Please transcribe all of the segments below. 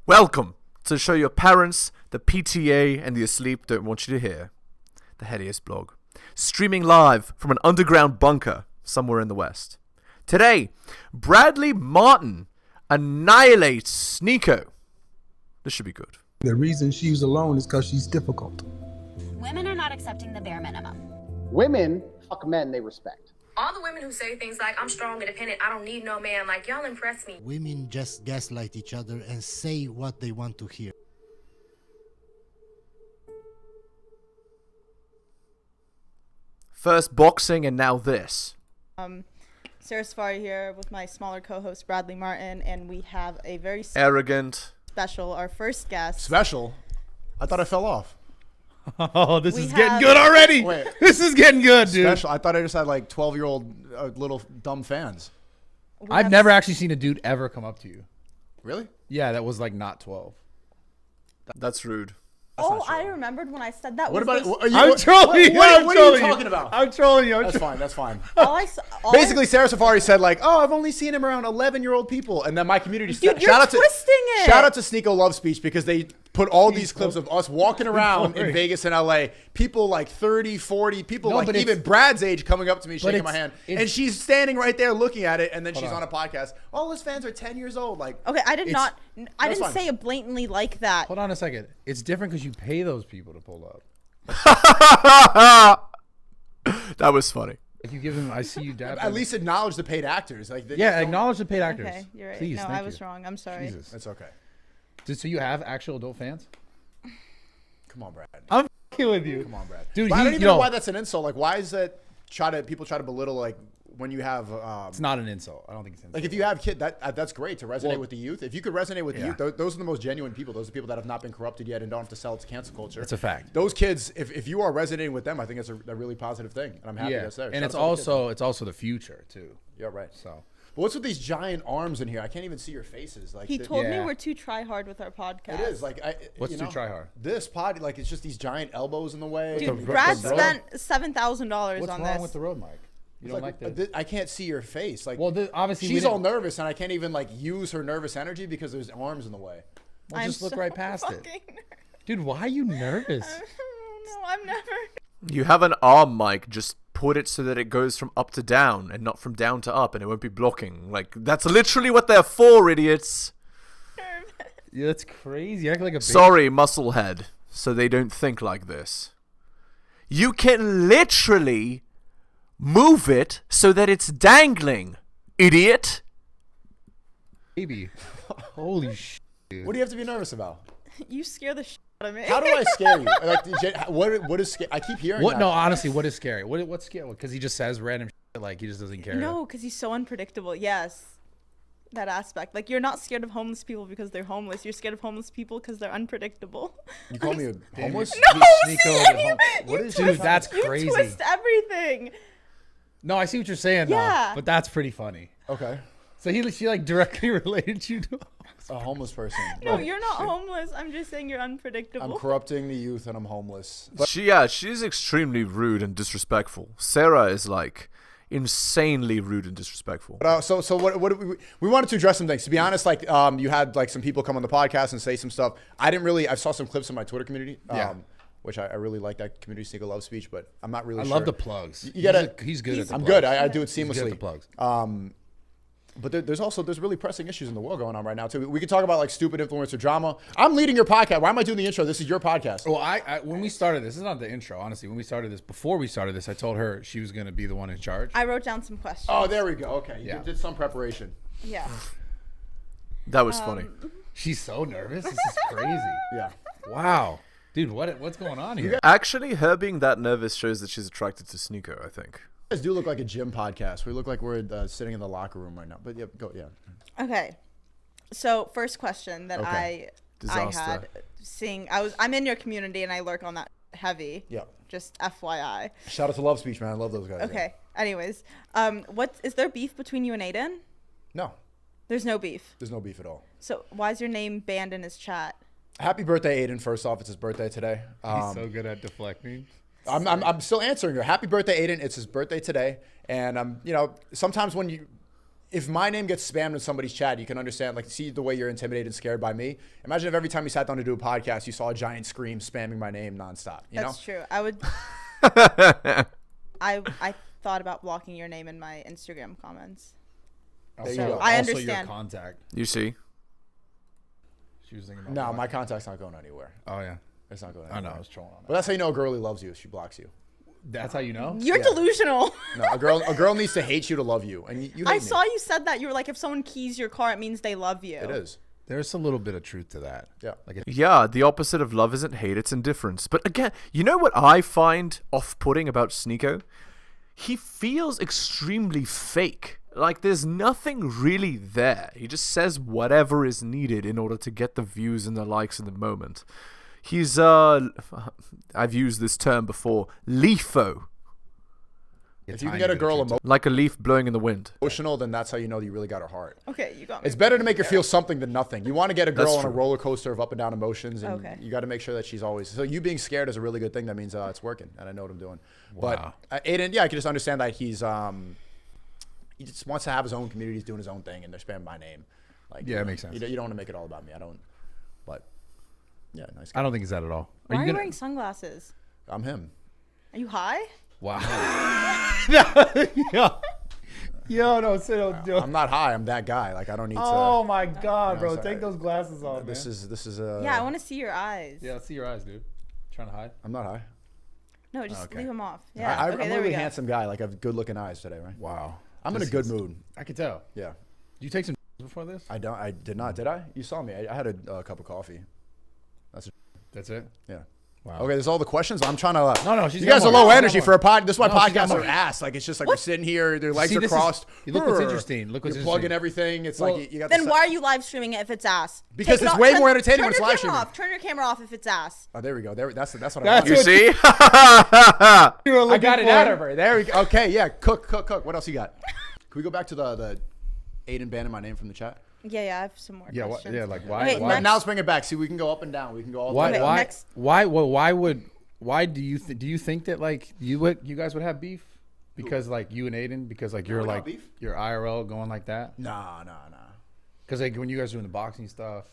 Welcome to the show your parents, the PTA, and the asleep don't want you to hear. The Helios blog. Streaming live from an underground bunker somewhere in the West. Today, Bradley Martyn annihilates Sneako. This should be good. The reason she's alone is because she's difficult. Women are not accepting the bare minimum. Women fuck men they respect. All the women who say things like, I'm strong, independent, I don't need no man, like, y'all impress me. Women just gaslight each other and say what they want to hear. First boxing and now this. SaraSaffari here with my smaller co-host Bradley Martyn, and we have a very Arrogant. special, our first guest. Special? I thought I fell off. Oh, this We is getting have- good already. Wait. This is getting good, dude. Special? I thought I just had like 12-year-old little dumb fans. We I've have- never actually seen a dude ever come up to you. Really? Yeah, that was like not 12. That's rude. All I remembered when I said that What was about? those- I'm trolling you. What are you talking about? I'm trolling you. That's fine. That's fine. all I saw. Basically, SaraSaffari said like, "Oh, I've only seen him around 11-year-old people," and then my community. Dude, you're shout out to twisting it. Shout out to Sneako Love Speech because they put all these clips of us walking around in Vegas and LA. People like 30, 40, people No, like but even it's- Brad's age coming up to me, shaking my hand, it's- and she's standing right there looking at it, and then she's on. on a podcast. All his fans are 10 years old. Like, Okay, I did it's- not. I that's didn't fine. say it blatantly like that. Hold on a second. It's different because you pay those people to pull up. That was funny. If you give them, I see you dab. At least acknowledge the paid actors. Like, yeah, acknowledge the paid actors. Okay, you're right. Please, no, thank I was you. wrong. I'm sorry. Jesus. It's okay. So you have actual adult fans? Come on, Brad. I'm f***ing with you. Come on, Brad. Dude, But I don't he- even know yo. why that's an insult. Like, why is that? People try to belittle like when you have. It's not an insult. I don't think it's an insult. Like if you have kids, that's great to resonate Well, with the youth. If you could resonate with the yeah. youth, those are the most genuine people. Those are people that have not been corrupted yet and don't have to sell it to cancel culture. It's a fact. Those kids, if you are resonating with them, I think that's a really positive thing, and I'm happy yeah, that's there. and Shout it's out to all the kids. also the future too. Yeah, right. So But what's with these giant arms in here? I can't even see your faces. Like He told me Yeah. we're too try hard with our podcast. it is like What's you too know, try hard? This pod, like it's just these giant elbows in the way. Dude, the- Brad the- spent $7,000 what's on wrong this. with the road mic? You don't like this? I can't see your face. Like, Well, obviously we she's didn't- all nervous, and I can't even like use her nervous energy because there's arms in the way. Well, just look so right past it. fucking Dude, why are you nervous? No, I'm never. You have an arm mic, just put it so that it goes from up to down and not from down to up, and it won't be blocking. Like, that's literally what they're for, idiots. Yeah, that's crazy. You act like a bitch. Sorry, musclehead, so they don't think like this. You can literally move it so that it's dangling, idiot. baby. Holy shit. What do you have to be nervous about? You scare the shit out of me. How do I scare you? Like, what is scary? I keep hearing What? that. No, honestly, what is scary? What's scary? Because he just says random shit, like he just doesn't care. No, because he's so unpredictable. Yes. That aspect. Like, you're not scared of homeless people because they're homeless. You're scared of homeless people because they're unpredictable. You call me a homeless? No, Sneako see, the home- What is Dude, that's you crazy. twist everything. No, I see what you're saying. Yeah. Now, but that's pretty funny. Okay, So she like directly related you to. a homeless person. No, you're not homeless. I'm just saying you're unpredictable. I'm corrupting the youth and I'm homeless. But She's extremely rude and disrespectful. Sarah is like insanely rude and disrespectful. so what we wanted to address some things. To be honest, like you had like some people come on the podcast and say some stuff. I saw some clips in my Twitter community. Yeah. Which I really like that community Sneako Love Speech, but I'm not really I sure. love the plugs. You gotta- He's good at the I'm plugs. good. I do it He's good at seamlessly. the plugs. But there's really pressing issues in the world going on right now too. We could talk about like stupid influencer drama. I'm leading your podcast. Why am I doing the intro? This is your podcast. Well, I when we started this is not the intro. Honestly, when we started this, before we started this, I told her she was gonna be the one in charge. I wrote down some questions. Oh, there we go. Okay, you Yeah. did some preparation. Yeah. That was funny. She's so nervous. This is crazy. Yeah. Wow, dude, what's going on here? Actually, her being that nervous shows that she's attracted to Sneako, I think. You guys do look like a gym podcast. We look like we're sitting in the locker room right now. But yeah, go. Yeah. Okay. So first question that Okay. I Disaster. had I'm in your community and I lurk on that heavy. Yeah. Just FYI. Shout out to Love Speech, man. I love those guys. Okay. Anyways, what is there beef between you and Aiden? No, There's no beef. there's no beef at all. So why is your name banned in his chat? Happy birthday, Aiden. First off, it's his birthday today. He's so good at deflecting. I'm still answering her. Happy birthday, Aiden. It's his birthday today. And you know, sometimes when if my name gets spammed in somebody's chat, you can understand, like, see the way you're intimidated and scared by me. Imagine if every time you sat down to do a podcast, you saw a giant screen spamming my name nonstop. That's true. I would. I thought about blocking your name in my Instagram comments. There you So go. I Also understand. your contact. You see? She was thinking about No, blocking. my contact's not going anywhere. Oh yeah. It's not going I anywhere. know. I was trolling on But that's how you know a girlie loves you. She blocks you. That's how you know. You're delusional. No, a girl needs to hate you to love you, and you hate I me. saw you said that. You were like, if someone keys your car, it means they love you. It is. There's a little bit of truth to that. Yeah. Like Yeah, the opposite of love isn't hate, it's indifference. But again, you know what I find off-putting about Sneako? He feels extremely fake. Like there's nothing really there. He just says whatever is needed in order to get the views and the likes in the moment. He's I've used this term before, leafo. If you can get a girl Like a leaf blowing in the wind. emotional, then that's how you know you really got her heart. Okay, you got me. It's better to make her feel something than nothing. You want to get a girl That's on a true. roller coaster of up and down emotions, and Okay. you got to make sure that she's always. So you being scared is a really good thing. That means it's working, and I know what I'm doing. Wow. But Aiden, yeah, I can just understand that he just wants to have his own community. He's doing his own thing, and they're spamming my name. Like, Yeah, you it know, makes sense. You don't want to make it all about me. I don't. But yeah, nice guy. I don't think it's that at all. Why are you gonna- wearing sunglasses? I'm him. Are you high? Wow. Yo, no, sit down. I'm not high. I'm that guy. Like I don't need Oh to. my God, No, bro! sorry. Take those glasses off, This man. is Yeah, I want to see your eyes. Yeah, I see your eyes, dude. Trying to hide. I'm not high. No, just Okay. leave them off. Yeah. I'm okay, a there we really go. handsome guy. Like I have good looking eyes today, right? Wow. I'm in a good mood. I could tell. Yeah. Did you take some before this? I did not. Did I? You saw me. I had a cup of coffee. That's it. Yeah. Wow. Okay, there's all the questions. I'm trying to. No, no, she's You got guys are more. low She's got energy more. for a pod. This is why No, she's got podcasts are more. ass. Like it's just like we're sitting here, their legs See, are this is- crossed. look what's Brr. interesting. Look what's You're interesting. plugging everything. It's Well, like you got. Then the why are you live streaming it if it's ass? Because Take it it's off- way turn- more entertaining when turn it's your live camera streaming. off. Turn your camera off if it's ass. Oh, there we go. That's what I That's want. You what- see? I got it out of her. There we go. Okay, yeah. Cook. What else you got? Can we go back to the Aiden banning my name from the chat? Yeah, I have some more Yeah, questions. yeah, like why? Okay, why? next- Now let's bring it back. See, we can go up and down. We can go all. Why? Okay, Why? next- Why? Well, why do you do you think that like you guys would have beef because like you and Aiden because like you're we're not like beef. you're IRL going like that Nah. because like when you guys are doing the boxing stuff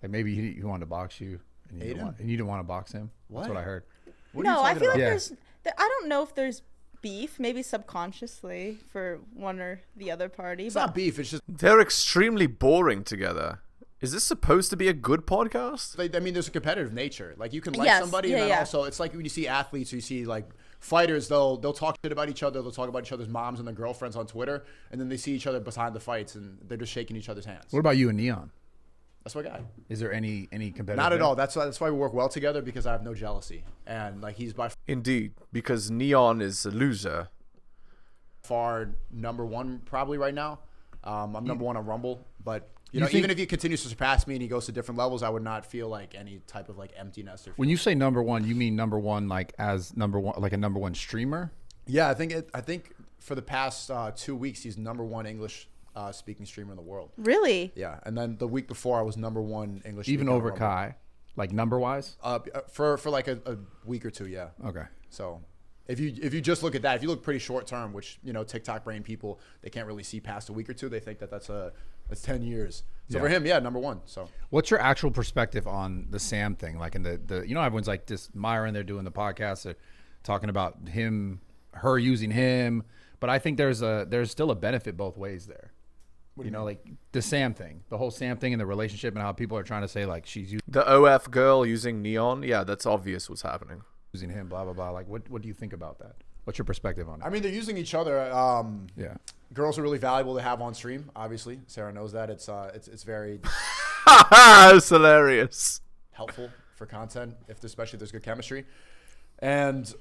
like maybe he wanted to box you and you Aiden? didn't want to box him. That's what I heard. What are you No, I talking feel like about? Yeah. I don't know if there's beef, maybe subconsciously for one or the other party. It's but not beef. It's just. They're extremely boring together. Is this supposed to be a good podcast? I mean, there's a competitive nature. Like you can like Yes, somebody, yeah, and then yeah. also it's like when you see athletes, or you see like fighters. They'll talk shit about each other. They'll talk about each other's moms and their girlfriends on Twitter, and then they see each other behind the fights, and they're just shaking each other's hands. What about you and Neon? That's my guy. Is there any competitive? Not at there? all. That's why we work well together because I have no jealousy, and like he's by Indeed, because Neon is a loser. far number one probably right now. I'm number one on Rumble, but you know, think- even if he continues to surpass me and he goes to different levels, I would not feel like any type of like emptiness or. When you say number one, you mean number one like as number one like a number one streamer? Yeah, I think for the past 2 weeks he's number one English speaking streamer in the world. really? Yeah, and then the week before I was number one English. Even speaker on over Rumble. Kai, like number wise? For like a week or two, yeah. Okay. So if you just look at that, if you look pretty short term, which you know TikTok brain people they can't really see past a week or two, they think that's 10 years. So for him, yeah, number one. So What's your actual perspective on the Sam thing? Like in the you know everyone's like just Myron, they're doing the podcast, they're talking about her using him, but I think there's still a benefit both ways there. You know, like the Sam thing, the whole Sam thing and the relationship and how people are trying to say like she's The OF girl using Neon, yeah, that's obvious what's happening. using him, blah blah blah. Like what do you think about that? What's your perspective on it? I mean, they're using each other. Yeah. Girls are really valuable to have on stream. Obviously, Sarah knows that. It's very It's hilarious. helpful for content, especially if there's good chemistry. And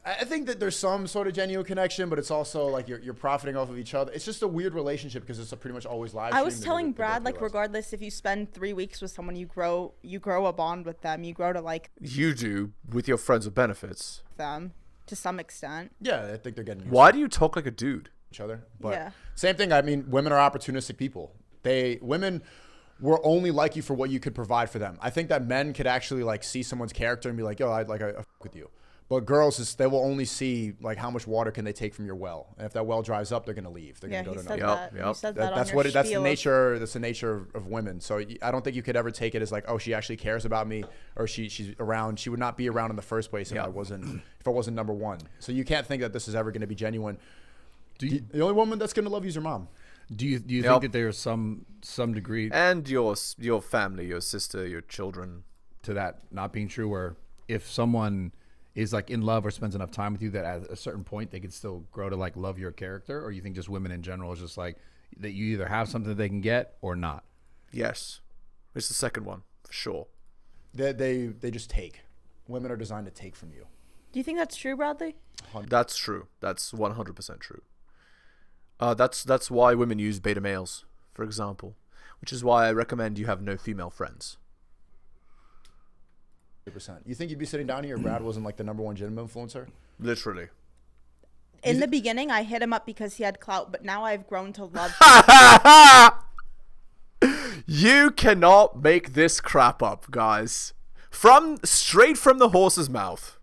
I think that there's some sort of genuine connection, but it's also like you're profiting off of each other. It's just a weird relationship because it's pretty much always live. I was streamed. telling They both Brad, like, realize. regardless if you spend 3 weeks with someone, you grow a bond with them. You grow to like You do with your friends with benefits. them to some extent. Yeah, I think they're getting used Why to do you talk like a dude? each other. But Yeah. same thing. I mean, women are opportunistic people. Women were only like you for what you could provide for them. I think that men could actually like see someone's character and be like, yo, I fuck with you. But girls, they will only see like how much water can they take from your well, and if that well dries up, they're gonna leave. They're Yeah, gonna go he to said another. that. You said that That's on your that's the spiel of- nature. That's the nature of women. So I don't think you could ever take it as like, oh, she actually cares about me, or she's around. She would not be around in the first place if I wasn't number one. So you can't think that this is ever going to be genuine. The only woman that's going to love you is your mom. Do you think that there's some degree And your family, your sister, your children. to that not being true, where if someone is like in love or spends enough time with you that at a certain point they could still grow to like love your character? Or you think just women in general is just like that you either have something that they can get or not? Yes. It's the second one, for sure. They just take. Women are designed to take from you. Do you think that's true, Bradley? That's true. That's 100% true. That's why women use beta males, for example, which is why I recommend you have no female friends. 100%. You think you'd be sitting down here if Brad wasn't like the #1 gym influencer? Literally. In the beginning, I hit him up because he had clout, but now I've grown to love You cannot make this crap up, guys. Straight from the horse's mouth.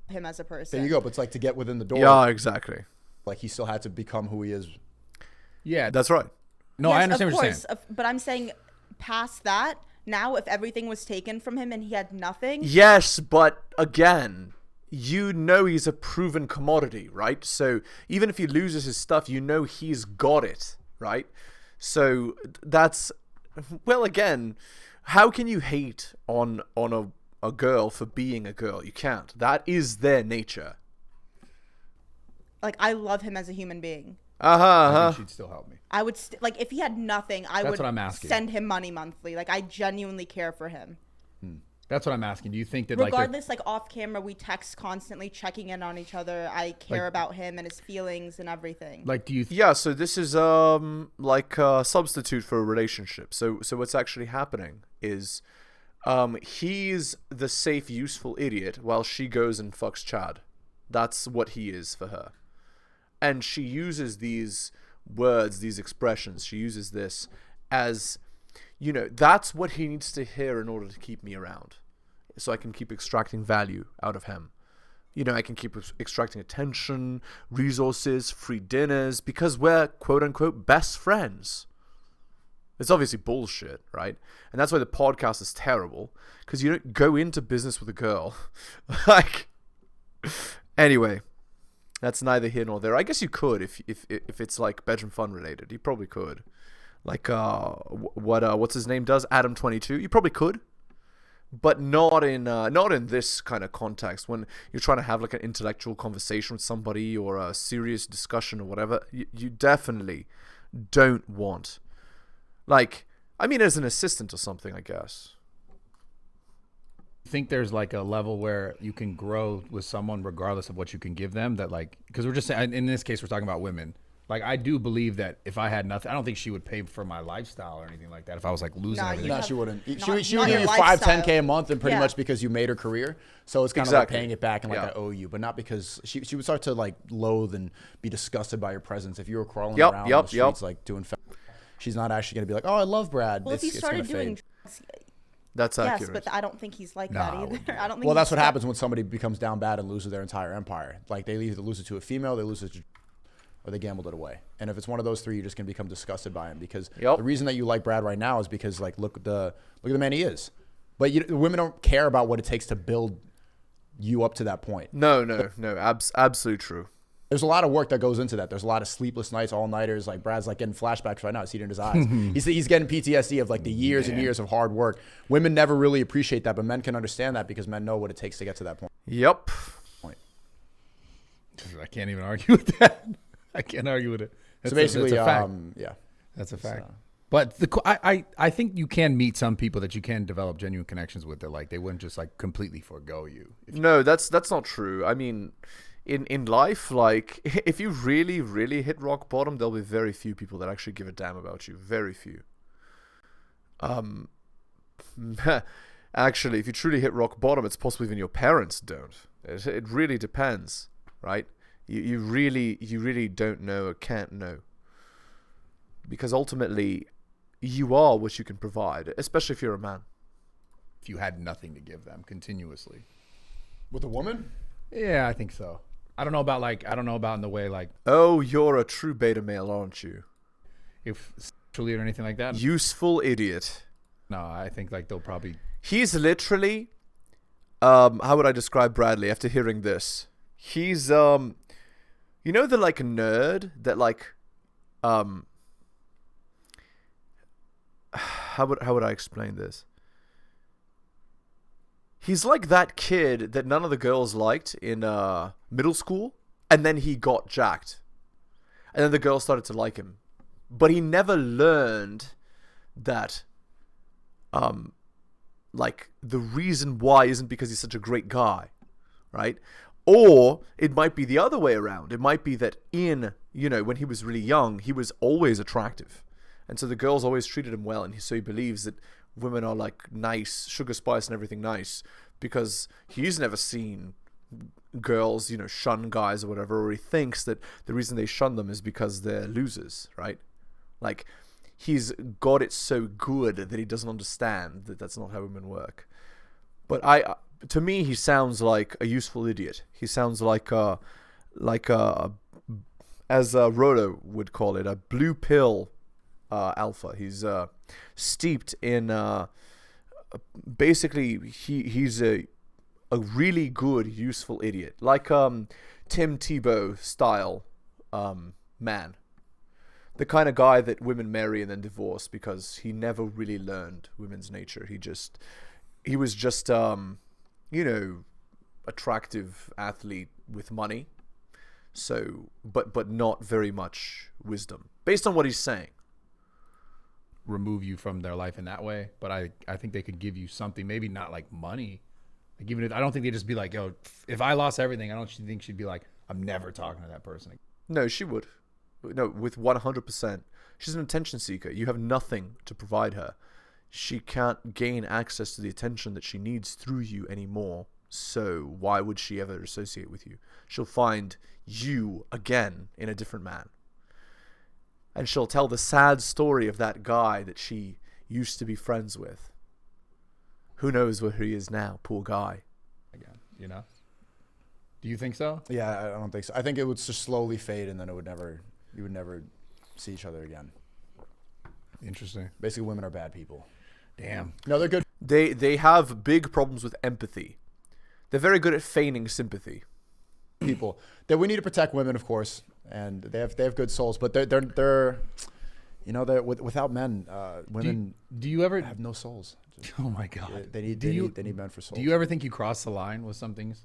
him as a person. There you go. But it's like to get within the door. Yeah, exactly. Like he still had to become who he is. Yeah, That's right. no, Yes, I understand of what you're course, saying. But I'm saying past that, now if everything was taken from him and he had nothing, Yes, but again, you know he's a proven commodity, right? So even if he loses his stuff, you know he's got it, right? So that's, well, again, how can you hate on a girl for being a girl? You can't. That is their nature. like I love him as a human being. I think she'd still help me. I would like if he had nothing, I would what I'm asking. send him money monthly. Like I genuinely care for him. That's what I'm asking. Do you think that like Regardless, like off camera, we text constantly, checking in on each other. I care about him and his feelings and everything. do you Yeah, so this is like a substitute for a relationship. So what's actually happening is he's the safe, useful idiot while she goes and fucks Chad. That's what he is for her. And she uses these words, these expressions, she uses this as, you know, that's what he needs to hear in order to keep me around. So I can keep extracting value out of him. You know, I can keep extracting attention, resources, free dinners, because we're quote-unquote best friends. It's obviously bullshit, right? And that's why the podcast is terrible, because you don't go into business with a girl. Like, anyway, that's neither here nor there. I guess you could if it's like bedroom fun related. You probably could. Like what's his name does, Adam 22. You probably could, but not in this kind of context when you're trying to have like an intellectual conversation with somebody or a serious discussion or whatever. You definitely don't want, like, I mean, as an assistant or something, I guess. think there's like a level where you can grow with someone regardless of what you can give them? That like, because we're just saying, in this case, we're talking about women. Like, I do believe that if I had nothing, I don't think she would pay for my lifestyle or anything like that. If I was like losing everything. No, she wouldn't. She would not give your you lifestyle. 5-10K a month, and pretty Yeah. much because you made her career. So it's kind of like Exactly. paying it back and like Yeah. I owe you, but not because she would start to like loathe and be disgusted by your presence if you were crawling Yep, around yep, on the streets yep. like doing. She's not actually gonna be like, oh, I love Brad. Well, if he It's started gonna doing fade. drugs, That's yes, accurate. but I don't think he's like No, that I wouldn't either. I don't think. Well, that's what he's happens when somebody becomes down bad and loses their entire empire. Like they either lose it to a female, they lose it to, or they gambled it away. And if it's one of those three, you're just gonna become disgusted by him because Yep. the reason that you like Brad right now is because like look at the man he is. But women don't care about what it takes to build you up to that point. No, absolutely true. There's a lot of work that goes into that. There's a lot of sleepless nights, all-nighters. Like Brad's like getting flashbacks right now. I see it in his eyes. he's getting PTSD of like the years and years of hard work. Women never really appreciate that, but men can understand that because men know what it takes to get to that point. Yep. I can't even argue with that. I can't argue with it. So basically, that's a fact. yeah. That's a fact. But I think you can meet some people that you can develop genuine connections with. That like they wouldn't just like completely forego you. No, that's not true. I mean, in life, like if you really, really hit rock bottom, there'll be very few people that actually give a damn about you. Very few. Actually, if you truly hit rock bottom, it's possible even your parents don't. It really depends, right? You really don't know or can't know. Because ultimately, you are what you can provide, especially if you're a man. If you had nothing to give them continuously. With a woman? Yeah, I think so. I don't know about in the way like Oh, you're a true beta male, aren't you? if sexually or anything like that. Useful idiot. No, I think like they'll probably. He's literally, how would I describe Bradley after hearing this? He's, you know, the like nerd that like, how would I explain this? He's like that kid that none of the girls liked in middle school, and then he got jacked, and then the girls started to like him, but he never learned that, like the reason why isn't because he's such a great guy, right? Or it might be the other way around. It might be that when he was really young, he was always attractive, and so the girls always treated him well, and so he believes that women are like nice, sugar spice and everything nice, because he's never seen girls, shun guys or whatever, or he thinks that the reason they shun them is because they're losers, right? Like, he's got it so good that he doesn't understand that that's not how women work. But to me, he sounds like a useful idiot. He sounds like a as Rhoda would call it, a blue pill alpha. He's steeped in basically he's a really good, useful idiot, like Tim Tebow style man. The kind of guy that women marry and then divorce because he never really learned women's nature. He was just attractive athlete with money. So, but not very much wisdom, based on what he's saying. Remove you from their life in that way, but I think they could give you something, maybe not like money. Like even if I don't think they'd just be like, yo, if I lost everything, I don't think she'd be like, I'm never talking to that person. No, she would. No, with 100%. She's an attention seeker. You have nothing to provide her. She can't gain access to the attention that she needs through you anymore. So why would she ever associate with you? She'll find you again in a different man. And she'll tell the sad story of that guy that she used to be friends with. Who knows where he is now, poor guy. Again, Do you think so? Yeah, I don't think so. I think it would just slowly fade, and then you would never see each other again. Interesting. Basically, women are bad people. Damn. No, they're good. They have big problems with empathy. They're very good at feigning sympathy. People that we need to protect women, of course, and they have good souls, but they're without men, women do you ever have no souls. Oh my God. They need men for souls. Do you ever think you cross the line with some things?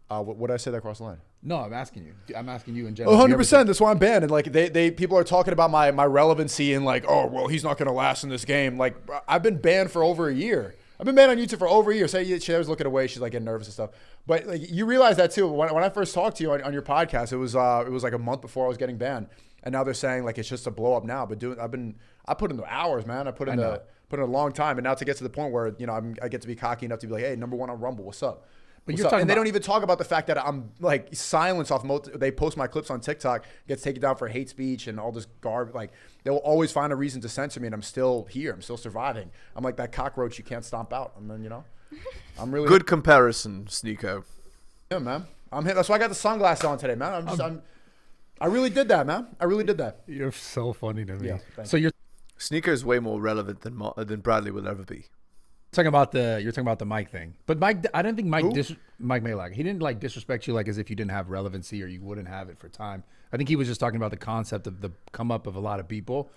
What did I say that crossed the line? No, I'm asking you. I'm asking you in general. 100%. That's why I'm banned. And like people are talking about my relevancy and like, oh well, he's not gonna last in this game. Like I've been banned for over a year. I've been banned on YouTube for over a year. So she was looking away. She's like getting nervous and stuff. But like you realize that too. When I first talked to you on your podcast, it was like a month before I was getting banned, and now they're saying like it's just a blow up now. But I put in the hours, man. I put in a long time, and now to get to the point where I get to be cocky enough to be like, hey, #1 on Rumble, what's up? But you're talking and they don't even talk about the fact that I'm like silenced off. They post my clips on TikTok, gets taken down for hate speech and all this garbage. Like they will always find a reason to censor me, and I'm still here. I'm still surviving. I'm like that cockroach you can't stomp out. And then I'm really good comparison, Sneako. Yeah, man. I'm here. That's why I got the sunglasses on today, man. I really did that, man. I really did that. You're so funny to me. Yeah, so you're Sneako is way more relevant than Bradley will ever be. talking about the Mike thing, but Mike, I didn't think Mike Malak, he didn't like disrespect you like as if you didn't have relevancy or you wouldn't have it for time. I think he was just talking about the concept of the come up of a lot of people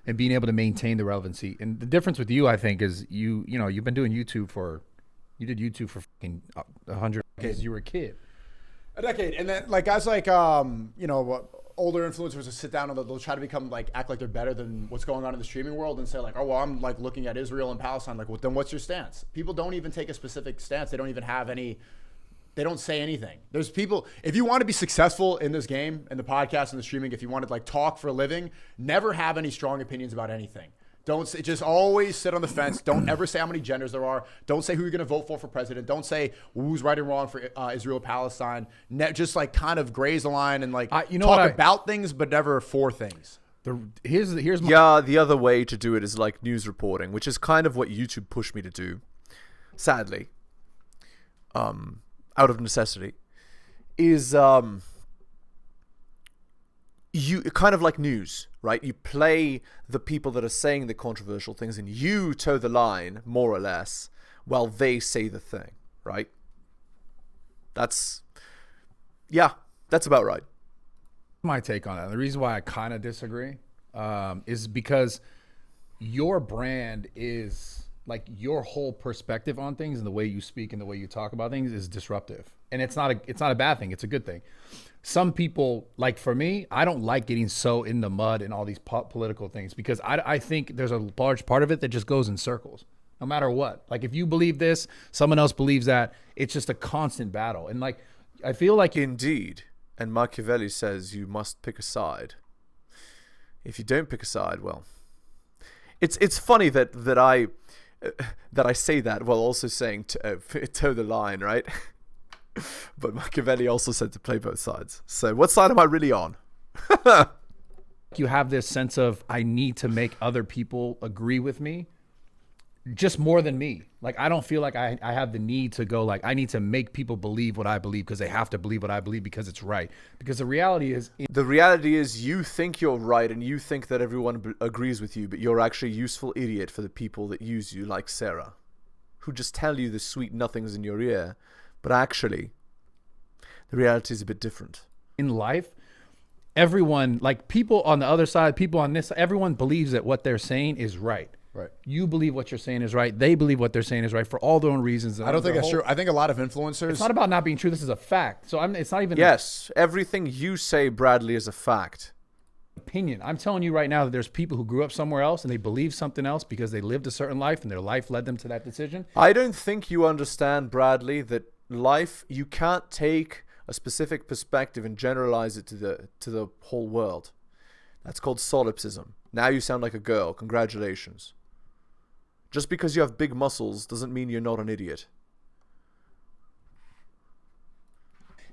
and being able to maintain the relevancy. And the difference with you, I think, is you've been doing YouTube for fucking 100 years. You were a kid. A decade. And then like guys like older influencers will sit down and they'll try to become like act like they're better than what's going on in the streaming world and say like, oh well, I'm like looking at Israel and Palestine. Like, well, then what's your stance? People don't even take a specific stance. They don't even have any. They don't say anything. There's people. If you want to be successful in this game and the podcast and the streaming, if you want to like talk for a living, never have any strong opinions about anything. Don't say, just always sit on the fence. Don't ever say how many genders there are. Don't say who you're going to vote for president. Don't say who's right and wrong for Israel, Palestine. Just like kind of graze the line and like talk about things, but never for things. Here's my Yeah, the other way to do it is like news reporting, which is kind of what YouTube pushed me to do. Sadly, out of necessity, is you kind of like news, right? You play the people that are saying the controversial things and you toe the line, more or less, while they say the thing, right? That's about right. My take on that. The reason why I kind of disagree is because your brand is like your whole perspective on things and the way you speak and the way you talk about things is disruptive. And it's not a bad thing. It's a good thing. Some people, like for me, I don't like getting so in the mud and all these political things because I think there's a large part of it that just goes in circles, no matter what. Like if you believe this, someone else believes that. It's just a constant battle. And like, I feel like Indeed. And Machiavelli says you must pick a side. If you don't pick a side, well, it's funny that I say that while also saying toe the line, right? But Machiavelli also said to play both sides. So what side am I really on? you have this sense of I need to make other people agree with me just more than me. Like, I don't feel like I have the need to go like, I need to make people believe what I believe because they have to believe what I believe because it's right. Because the reality is you think you're right and you think that everyone agrees with you, but you're actually a useful idiot for the people that use you, like Sara, who just tell you the sweet nothings in your ear. But actually, the reality is a bit different. In life, everyone, like people on the other side, people on this, everyone believes that what they're saying is right. Right. You believe what you're saying is right. They believe what they're saying is right for all their own reasons. I don't think that's true. I think a lot of influencers. It's not about not being true. This is a fact. So it's not even. Yes, everything you say, Bradley, is a fact. Opinion. I'm telling you right now that there's people who grew up somewhere else and they believe something else because they lived a certain life and their life led them to that decision. I don't think you understand, Bradley, that life, you can't take a specific perspective and generalize it to the whole world. That's called solipsism. Now you sound like a girl. Congratulations. Just because you have big muscles doesn't mean you're not an idiot.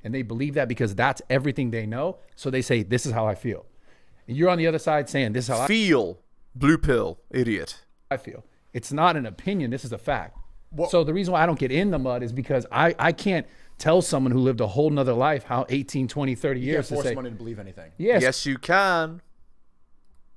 And they believe that because that's everything they know. So they say, this is how I feel. And you're on the other side saying, this is how feel. Blue pill, idiot. I feel. It's not an opinion. This is a fact. Well, so the reason why I don't get in the mud is because I can't tell someone who lived a whole nother life how 18, 20, 30 years you can't to force say, someone to believe anything. Yes, you can.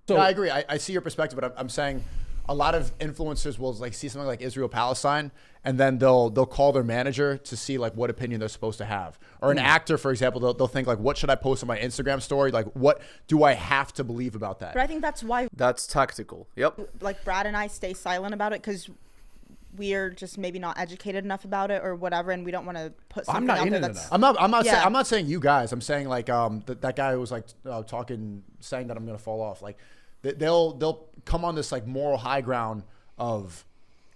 So, no, I agree. I see your perspective, but I'm saying a lot of influencers will like see something like Israel-Palestine, and then they'll call their manager to see like what opinion they're supposed to have. Or an actor, for example, they'll think like, what should I post on my Instagram story? Like, what do I have to believe about that? But I think that's why. That's tactical. Yep. Like Brad and I stay silent about it because we're just maybe not educated enough about it or whatever, and we don't want to put something out there that's. I'm not saying you guys. I'm saying like that guy who was like saying that I'm gonna fall off. Like they'll come on this like moral high ground of,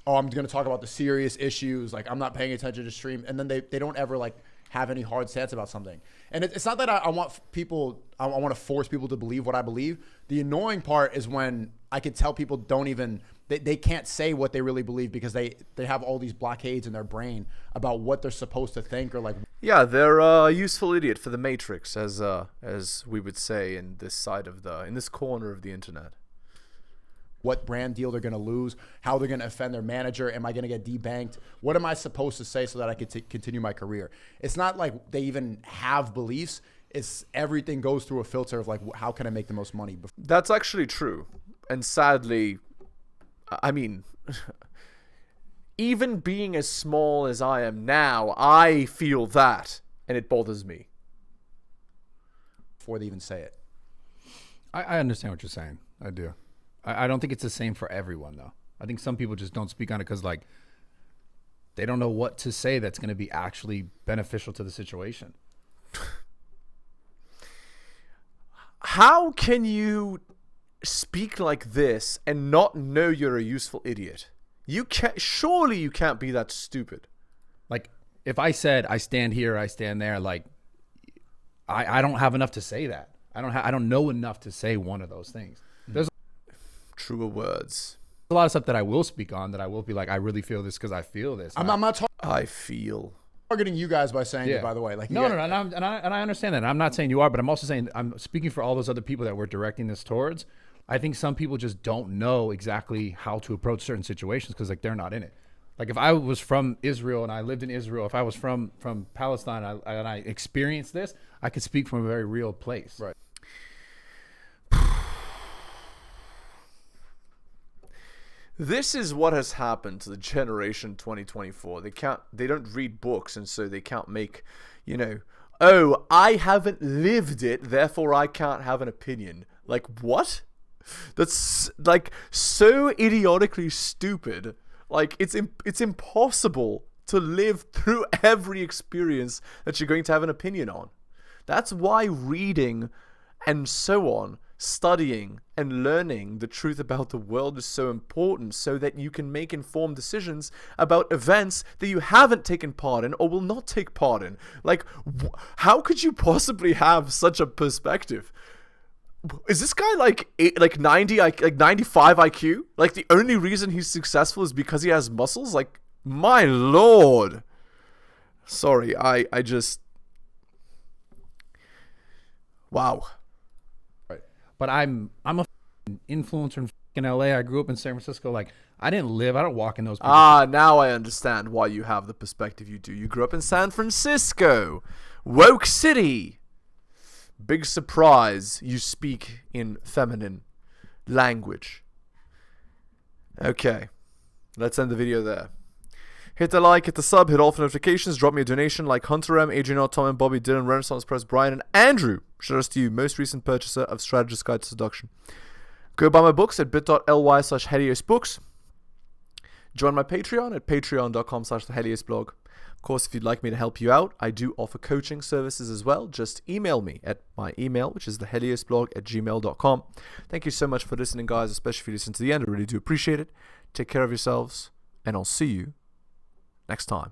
oh, I'm gonna talk about the serious issues. Like I'm not paying attention to stream, and then they don't ever like have any hard stance about something. And it's not that I want people. I want to force people to believe what I believe. The annoying part is when I can tell people don't even. They can't say what they really believe because they have all these blockades in their brain about what they're supposed to think or like. Yeah, they're a useful idiot for the Matrix, as we would say in this corner of the internet. What brand deal they're going to lose, how they're going to offend their manager, am I going to get debanked? What am I supposed to say so that I can continue my career? It's not like they even have beliefs. It's everything goes through a filter of like, how can I make the most money? That's actually true, and sadly. I mean, even being as small as I am now, I feel that, and it bothers me. Before they even say it. I understand what you're saying. I do. I don't think it's the same for everyone, though. I think some people just don't speak on it because, like, they don't know what to say that's going to be actually beneficial to the situation. How can you speak like this and not know you're a useful idiot? Surely you can't be that stupid. Like if I said I stand here, I stand there, like I don't have enough to say that. I don't know enough to say one of those things. There's truer words. A lot of stuff that I will speak on that I will be like, I really feel this because I feel this. I'm not I feel targeting you guys by saying it, by the way. Like no, and I understand that. I'm not saying you are, but I'm also saying I'm speaking for all those other people that we're directing this towards. I think some people just don't know exactly how to approach certain situations because like they're not in it. Like if I was from Israel and I lived in Israel, if I was from Palestine and I experienced this, I could speak from a very real place. Right. This is what has happened to the generation 2024. They don't read books, and so they can't make, oh, I haven't lived it, therefore I can't have an opinion. Like, what? That's like so idiotically stupid. Like, it's impossible to live through every experience that you're going to have an opinion on. That's why reading and so on, studying and learning the truth about the world is so important, so that you can make informed decisions about events that you haven't taken part in or will not take part in. Like, how could you possibly have such a perspective? Is this guy like 95 IQ? Like, the only reason he's successful is because he has muscles? Like, my lord. Sorry, I just... Wow. Right. But I'm a influencer in LA. I grew up in San Francisco. Like, I don't walk in those people. Now I understand why you have the perspective you do. You grew up in San Francisco. Woke city. Big surprise, you speak in feminine language. Okay, let's end the video there. Hit the like, hit the sub, hit all the notifications, drop me a donation like Hunter M, Adrian R, Tom and Bobby, Dylan, Renaissance Press, Brian, and Andrew. Shout out to you, most recent purchaser of Strategist Guide to Seduction. Go buy my books at bit.ly/heliosbooks. Join my Patreon at patreon.com/theheliosblog. Of course, if you'd like me to help you out, I do offer coaching services as well. Just email me at my email, which is theheliosblog@gmail.com. Thank you so much for listening, guys, especially if you listen to the end. I really do appreciate it. Take care of yourselves, and I'll see you next time.